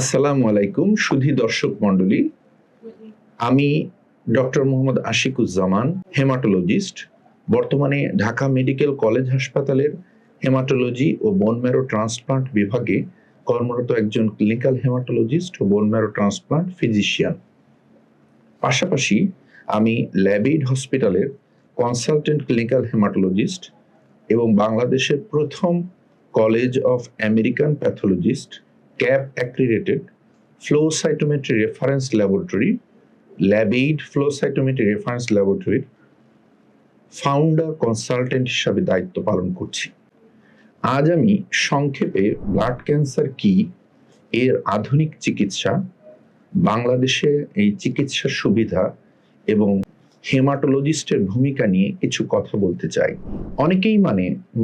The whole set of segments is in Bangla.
আসসালামু আলাইকুম সুধী দর্শক মণ্ডলী। আমি ডক্টর মোহাম্মদ আশিকুজ্জামান, হেমাটোলজিস্ট। বর্তমানে ঢাকা মেডিকেল কলেজ হাসপাতালের হেমাটোলজি ও বোন ম্যারো ট্রান্সপ্লান্ট বিভাগে কর্মরত একজন ক্লিনিক্যাল হেমাটোলজিস্ট ও বোন ম্যারো ট্রান্সপ্লান্ট ফিজিশিয়ান। পাশাপাশি আমি ল্যাবেইড হসপিটালের কনসালটেন্ট ক্লিনিক্যাল হেমাটোলজিস্ট এবং বাংলাদেশের প্রথম college of American pathologist CAP accredited flow cytometry reference laboratory, Labaid flow cytometry reference ল্যাবরেটরির ফাউন্ডার কনসালটেন্ট হিসাবে দায়িত্ব পালন করছি। আজ আমি সংক্ষেপে ব্লাড ক্যান্সার কি, এর আধুনিক চিকিৎসা, বাংলাদেশে এই চিকিৎসার সুবিধা এবং হেমাটোলজিস্টের ভূমিকা নিয়ে কিছু কথা বলতে চাই। অনেকেই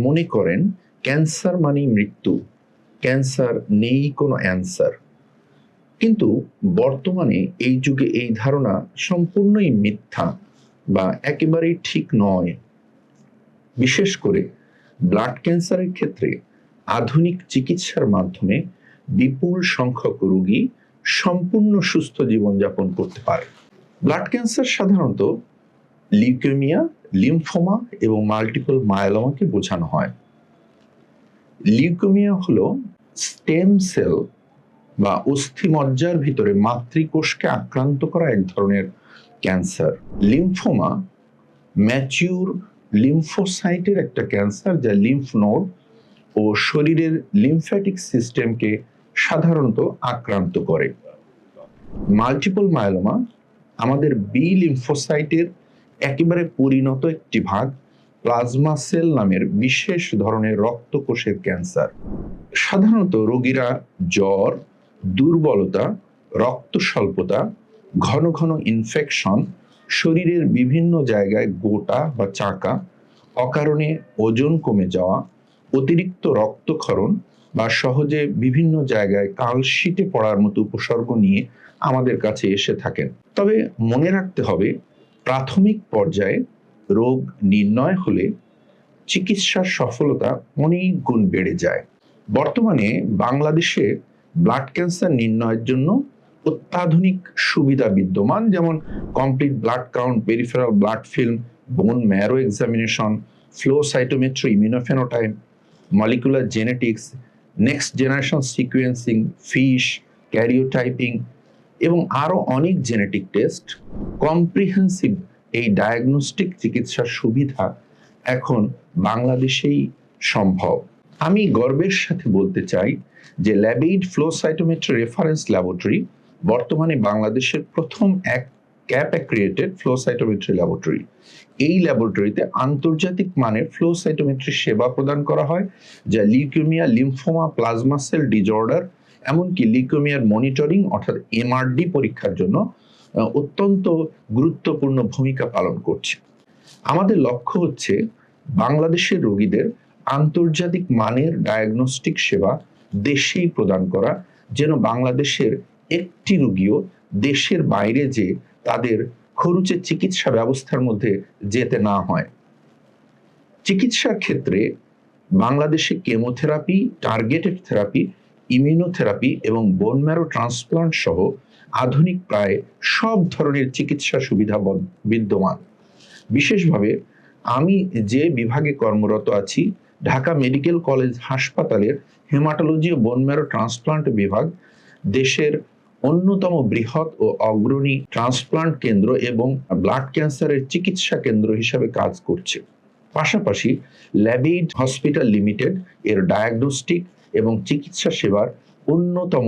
মনে করেন ক্যান্সার মানেই মৃত্যু, ক্যান্সার নেই কোনো অ্যান্সার। কিন্তু বর্তমানে এই যুগে এই ধারণা সম্পূর্ণই মিথ্যা বা একেবারেই ঠিক নয়। বিশেষ করে ব্লাড ক্যান্সারের ক্ষেত্রে আধুনিক চিকিৎসার মাধ্যমে বিপুল সংখ্যক রোগী সম্পূর্ণ সুস্থ জীবনযাপন করতে পারে। ব্লাড ক্যান্সার সাধারণত লিউকেমিয়া, লিম্ফোমা এবং মাল্টিপল মায়োলোমাকে বোঝানো হয়। লিউকেমিয়া হলো স্টেম সেল বা অস্থিমজ্জার ভিতরে মাতৃকোষকে আক্রান্ত করা এক ধরনের ক্যান্সার। লিম্ফোমা ম্যাচিউর লিম্ফোসাইটের একটা ক্যান্সার, যা লিম্ফ নোড ও শরীরের লিম্ফ্যাটিক সিস্টেমকে সাধারণত আক্রান্ত করে। মাল্টিপল মায়োলোমা আমাদের বি লিম্ফোসাইটের একেবারে পরিণত একটি ভাগ, প্লাজমা সেল নামের বিশেষ ধরনের রক্তকোষের ক্যান্সার। সাধারণত রোগীরা জ্বর, দুর্বলতা, রক্ত স্বল্পতা, ঘন ঘন ইনফেকশন, শরীরের বিভিন্ন জায়গায় গোটা বা চাকা, অকারণে ওজন কমে যাওয়া, অতিরিক্ত রক্তক্ষরণ বা সহজে বিভিন্ন জায়গায় কালশিটে পড়ার মতো উপসর্গ নিয়ে আমাদের কাছে এসে থাকেন। তবে মনে রাখতে হবে, প্রাথমিক পর্যায়ে রোগ নির্ণয় হলে চিকিৎসার সফলতা অনেক গুণ বেড়ে যায়। বর্তমানে বাংলাদেশে ব্লাড ক্যান্সার নির্ণয়ের জন্য অত্যাধুনিক সুবিধা বিদ্যমান, যেমন complete blood count, peripheral blood film, bone marrow examination, flow cytometry, immunophenotype, molecular genetics, next generation sequencing, FISH, karyotyping এবং আরো অনেক জেনেটিক টেস্ট। কম্প্রিহেন্সিভ এই ডায়াগনস্টিক চিকিৎসার সুবিধা এখন বাংলাদেশেই সম্ভব। আমি গর্বের সাথে বলতে চাই যে Labaid flow cytometry reference laboratory বর্তমানে বাংলাদেশের প্রথম এক cap accredited flow cytometry laboratory. এই ল্যাবরেটরিতে আন্তর্জাতিক মানের ফ্লো সাইটোমেট্রি সেবা প্রদান করা হয়, যা leukaemia, lymphoma, plasma sell disorder, এমনকি লিউকেমিয়ার মনিটরিং অর্থাৎ এমআরডি পরীক্ষার জন্য অত্যন্ত গুরুত্বপূর্ণ ভূমিকা পালন করছে। আমাদের লক্ষ্য হচ্ছে বাংলাদেশের রোগীদের আন্তর্জাতিক মানের ডায়াগনস্টিক সেবা দেশেই প্রদান করা, যেন বাংলাদেশের একটি রোগীও দেশের বাইরে যে তাদের খরচে চিকিৎসা ব্যবস্থার মধ্যে যেতে না হয়। চিকিৎসার ক্ষেত্রে বাংলাদেশে কেমোথেরাপি, টার্গেটেড থেরাপি, ইমিউনোথেরাপি এবং বোন ম্যারো ট্রান্সপ্লান্ট সহ আধুনিক প্রায় সব ধরনের চিকিৎসা সুবিধা বিদ্যমান। বিশেষভাবে আমি যে বিভাগে কর্মরত আছি, ঢাকা মেডিকেল কলেজ হাসপাতালের হেমাটোলজি ও বোন ম্যারো ট্রান্সপ্লান্ট বিভাগ দেশের অন্যতম বৃহৎ ও অগ্রণী ট্রান্সপ্লান্ট কেন্দ্র এবং ব্লাড ক্যান্সারের চিকিৎসা কেন্দ্র হিসাবে কাজ করছে। পাশাপাশি ল্যাবেইড হসপিটাল লিমিটেড এর ডায়াগনস্টিক এবং চিকিৎসা সেবার অন্যতম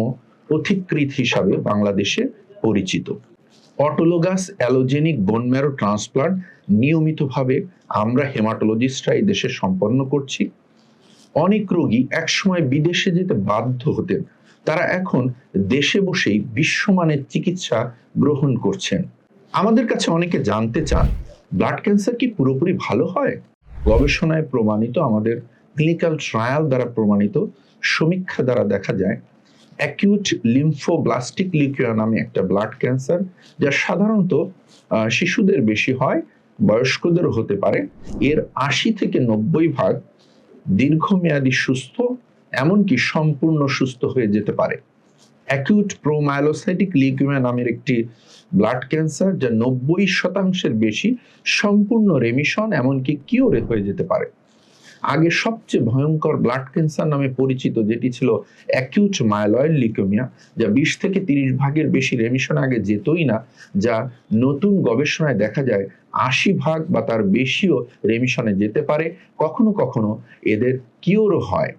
পথিকৃৎ হিসাবে বাংলাদেশে পরিচিত। Autologous allogeneic bone marrow transplant নিয়মিতভাবে আমরা হেমাটোলজিস্টরা এই দেশে সম্পন্ন করছি। অনেক রোগী একসময় বিদেশে যেতে বাধ্য হতেন, তারা এখন দেশে বসেই বিশ্বমানের চিকিৎসা গ্রহণ করছেন। আমাদের কাছে অনেকে জানতে চান, ব্লাড ক্যান্সার কি পুরোপুরি ভালো হয়? গবেষণায় প্রমাণিত, আমাদের ক্লিনিক্যাল ট্রায়াল দ্বারা প্রমাণিত, সমীক্ষা দ্বারা দেখা যায় অ্যাকিউট লিম্ফোব্লাস্টিক লিউকেমিয়া নামে একটা ব্লাড ক্যান্সার, যা সাধারণত শিশুদের বেশি হয়, বয়স্কদেরও হতে পারে, এর ৮০ থেকে ৯০% দীর্ঘমেয়াদী সুস্থ, এমনকি সম্পূর্ণ সুস্থ হয়ে যেতে পারে। অ্যাকিউট প্রোমায়োলোসাইটিক লিউকেমিয়া নামের একটি ব্লাড ক্যান্সার, যা 90% বেশি সম্পূর্ণ রেমিশন এমনকি কিওরে হয়ে যেতে পারে। আগে সবচেয়ে ভয়ঙ্কর ব্লাড ক্যান্সার নামে পরিচিত যেটি ছিল অ্যাকিউট মাইলয়েড লিউকেমিয়া, যা 20 থেকে 30 ভাগের বেশি রেমিশন আগে যেতই না, যা নতুন গবেষণায় দেখা যায় 80 ভাগ বা তার বেশিও রেমিশনে যেতে পারে, কখনো কখনো এদের কিওরও হয়।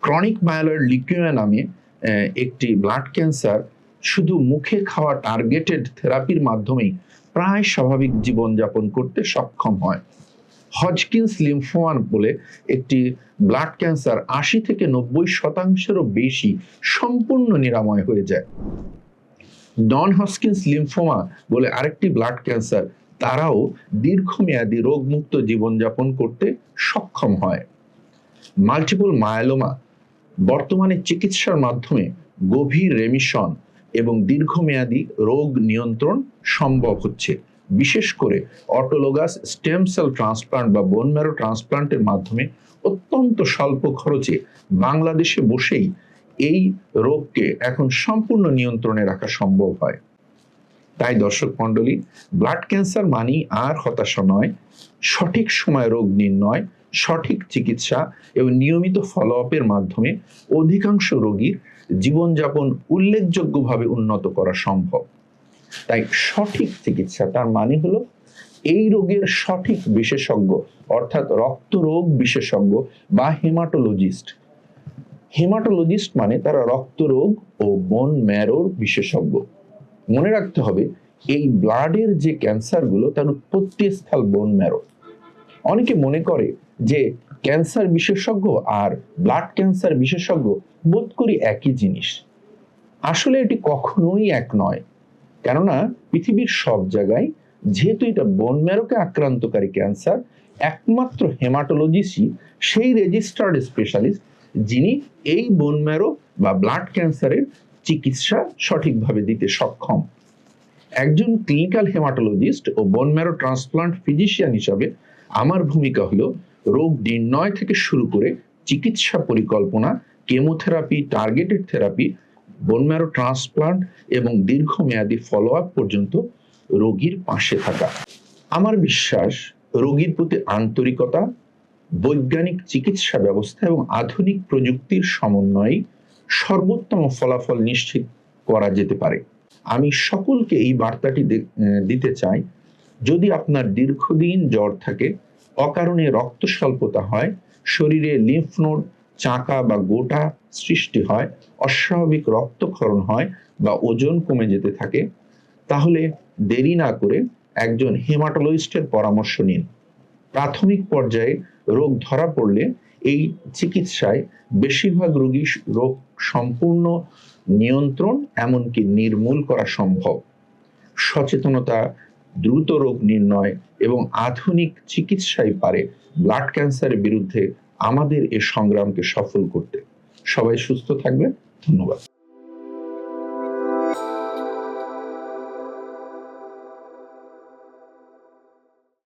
ক্রনিক মাইলয়েড লিউকেমিয়া নামে একটি ব্লাড ক্যান্সার শুধু মুখে খাওয়া টার্গেটেড থেরাপির মাধ্যমেই প্রায় স্বাভাবিক জীবনযাপন করতে সক্ষম হয়। হজকিন্স লিম্ফোমা বলে একটি ব্লাড ক্যান্সার 80 থেকে 90%-এরও বেশি সম্পূর্ণ নিরাময় হয়ে যায়। নন হজকিন্স লিম্ফোমা বলে আরেকটি ব্লাড ক্যান্সার, তারাও দীর্ঘমেয়াদী রোগমুক্ত জীবনযাপন করতে সক্ষম হয়। মাল্টিপল মায়োলোমা বর্তমানে চিকিৎসার মাধ্যমে গভীর রেমিশন এবং দীর্ঘমেয়াদী রোগ নিয়ন্ত্রণ সম্ভব হচ্ছে, বিশেষ করে অটোলোগাস স্টেম সেল ট্রান্সপ্লান্ট বা বোন ম্যারো ট্রান্সপ্লান্টের মাধ্যমে অত্যন্ত স্বল্প খরচে বাংলাদেশে বসেই এই রোগকে এখন সম্পূর্ণ নিয়ন্ত্রণে রাখা সম্ভব হয়। তাই দর্শক মণ্ডলী, ব্লাড ক্যান্সার মানেই আর হতাশা নয়, সঠিক সময় রোগ নির্ণয়, সঠিক চিকিৎসা এবং নিয়মিত ফলো আপের মাধ্যমে অধিকাংশ রোগীর জীবনযাপন উল্লেখযোগ্যভাবে উন্নত করা সম্ভব। তাই সঠিক চিকিৎসা তার মানে হলো এই রোগের সঠিক বিশেষজ্ঞ অর্থাৎ রক্তরোগ বিশেষজ্ঞ বা হেমাটোলজিস্ট। হেমাটোলজিস্ট মানে তারা রক্তরোগ ও বোন ম্যারোর বিশেষজ্ঞ। মনে রাখতে হবে এই ব্লাডের যে ক্যান্সারগুলো তার উৎপত্তি স্থল বোন ম্যারো। অনেকে মনে করে যে ক্যান্সার বিশেষজ্ঞ আর ব্লাড ক্যান্সার বিশেষজ্ঞ বোধ করি একই জিনিস। আসলে এটি কখনোই এক নয়, কেননা পৃথিবীর সব জায়গায় যেহেতু এটা বোন ম্যারোকে আক্রান্তকারী ক্যান্সার, একমাত্র হেমাটোলজিস্টই সেই রেজিস্টার্ড স্পেশালিস্ট যিনি এই বোন ম্যারো বা ব্লাড ক্যান্সারের চিকিৎসা সঠিকভাবে দিতে সক্ষম। একজন ক্লিনিক্যাল হেমাটোলজিস্ট ও বোন ম্যারো ট্রান্সপ্লান্ট ফিজিশিয়ান হিসাবে আমার ভূমিকা হলো রোগ নির্ণয় থেকে শুরু করে চিকিৎসা পরিকল্পনা, chemotherapy, targeted therapy, bone marrow transplant এবং দীর্ঘমেয়াদী ফলো আপ পর্যন্ত রোগীর পাশে থাকা। আমার বিশ্বাস রোগীর প্রতি আন্তরিকতা, বৈজ্ঞানিক চিকিৎসা ব্যবস্থা এবং আধুনিক প্রযুক্তির সমন্বয়ে সর্বোত্তম ফলাফল নিশ্চিত করা যেতে পারে। আমি সকলকে এই বার্তাটি দিতে চাই, যদি আপনার দীর্ঘদিন জ্বর থাকে, অকারণে রক্ত স্বল্পতা হয়, শরীরে লিম্ফ নোড চাকা বা গোটা সৃষ্টি হয়, অস্বাভাবিক রক্তক্ষরণ হয় বা ওজন কমে যেতে থাকে, তাহলে দেরি না করে একজন হেমাটোলজিস্টের পরামর্শ নিন। প্রাথমিক পর্যায়ে রোগ ধরা পড়লে এই চিকিৎসায় বেশিরভাগ রোগী রোগ সম্পূর্ণ নিয়ন্ত্রণ এমনকি নির্মূল করা সম্ভব। সচেতনতা, দ্রুত রোগ নির্ণয় এবং আধুনিক চিকিৎসাই পারে ব্লাড ক্যান্সারের বিরুদ্ধে আমাদের এই সংগ্রামকে সফল করতে। সবাই সুস্থ থাকবেন। ধন্যবাদ।